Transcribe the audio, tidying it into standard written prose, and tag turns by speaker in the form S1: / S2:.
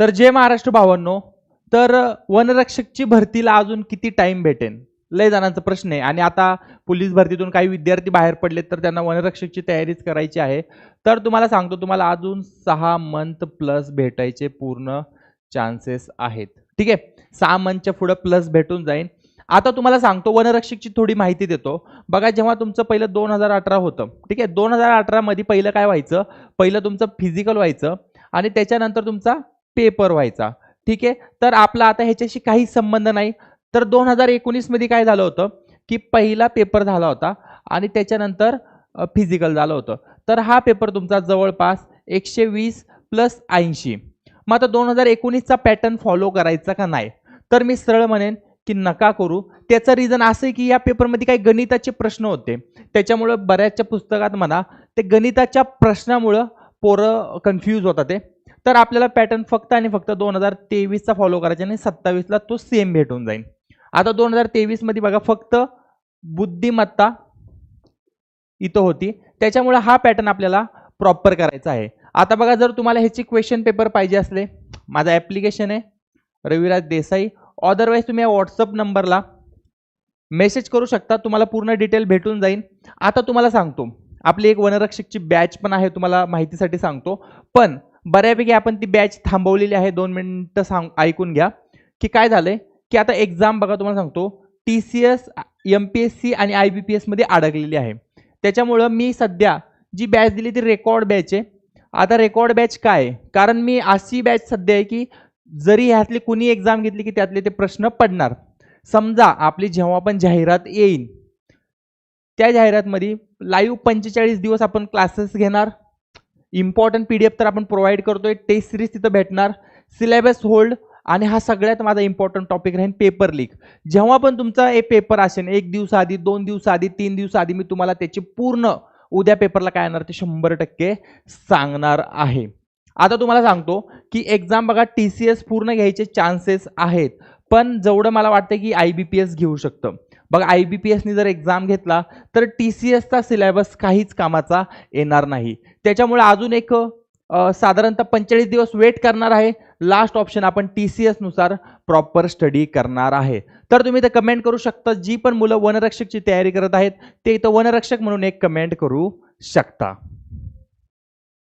S1: तर जय महाराष्ट्र भावांनो, तर वनरक्षकची भरतीला अजून किती टाइम भेटेल? लय जणांचा प्रश्न आहे. आणि आता पोलीस भरतीतून काही विद्यार्थी बाहेर पडलेत, तर त्यांना वनरक्षकची तयारीच करायची आहे. तर तुम्हाला सांगतो, तुम्हाला अजून 6 मंथ प्लस भेटायचे पूर्ण चान्सेस आहेत. ठीक आहे, 6 मंथच्या पुढे प्लस भेटून जाईल. आता तुम्हाला सांगतो वनरक्षकची थोडी माहिती देतो. बघा, जेव्हा तुमचं पहिलं 2018 होतं, ठीक आहे, 2018 मध्ये पहिलं काय व्हायचं? पहिलं तुमचं फिजिकल व्हायचं आणि त्याच्यानंतर तुमचा पेपर व्हायचा. ठीक आहे, तर आपला आता ह्याच्याशी काही संबंध नाही. तर 2019 मध्ये काय झालं होतं की पहिला पेपर झाला होता आणि त्याच्यानंतर फिजिकल झालं होतं. तर हा पेपर तुमचा जवळपास 120 प्लस 80. मग आता 2019चा पॅटर्न फॉलो करायचा का नाही? तर मी सरळ म्हणेन की नका करू. त्याचं रिझन असं आहे की या पेपरमध्ये काही गणिताचे प्रश्न होते, त्याच्यामुळे बऱ्याचशा पुस्तकात म्हणा ते गणिताच्या प्रश्नामुळं पोरं कन्फ्यूज होतात ते. तर आपल्याला पॅटर्न फक्त आणि फक्त 2023चा फॉलो करायचा आणि 27ला तो सेम भेटून जाईल. आता 2023 मध्ये बघा, फक्त बुद्धिमत्ता इथं होती, त्याच्यामुळे हा पॅटर्न आपल्याला प्रॉपर करायचा आहे. आता बघा, जर तुम्हाला ह्याची क्वेश्चन पेपर पाहिजे असले, माझा ॲप्लिकेशन आहे रविराज देसाई. अदरवाईज तुम्ही या व्हॉट्सअप नंबरला मेसेज करू शकता, तुम्हाला पूर्ण डिटेल भेटून जाईल. आता तुम्हाला सांगतो, आपली एक वनरक्षकची बॅच पण आहे, तुम्हाला माहितीसाठी सांगतो. पण बऱ्यापैकी आपण ती बॅच थांबवलेली आहे. 2 मिनिटं ऐकून घ्या की काय झालंय. की आता एक्झाम बघा, तुम्हाला सांगतो TCS, MPSC आणि IBPS मध्ये अडकलेली आहे. त्याच्यामुळं मी सध्या जी बॅच दिली ती रेकॉर्ड बॅच आहे. आता रेकॉर्ड बॅच काय? कारण मी अशी बॅच सध्या आहे की जरी ह्यातली कुणी एक्झाम घेतली की त्यातले ते प्रश्न पडणार. समजा आपली जेव्हा पण जाहिरात येईल, त्या जाहिरातमध्ये लाईव्ह 45 दिवस आपण क्लासेस घेणार. इम्पॉर्टंट PDF तर आपण प्रोव्हाइड करतोय, टेस्ट सिरीज तिथं भेटणार, सिलेबस होल्ड, आणि हा सगळ्यात माझा इम्पॉर्टंट टॉपिक राहील पेपर लीक. जेव्हा पण तुमचा एक पेपर असेल 1 दिवस आधी, 2 दिवस आधी, 3 दिवस आधी, मी तुम्हाला त्याची पूर्ण उद्या पेपरला काय येणार ते 100% सांगणार आहे. आता तुम्हाला सांगतो की एक्झाम बघा, TCS पूर्ण घ्यायचे चान्सेस आहेत, पण जेवढं मला वाटतं की IBPS घेऊ शकतं. बघा, IBPSनी जर एक्झाम घेतला तर TCSचा सिलेबस काहीच कामाचा येणार नाही. त्याच्यामुळे अजून एक साधारणतः 45 दिवस वेट करणार आहे. लास्ट ऑप्शन आपण TCS नुसार प्रॉपर स्टडी करणार आहे. तर तुम्ही इथं कमेंट करू शकता, जी पण मुलं वनरक्षकची तयारी करत आहेत ते इथं वनरक्षक म्हणून एक कमेंट करू शकता.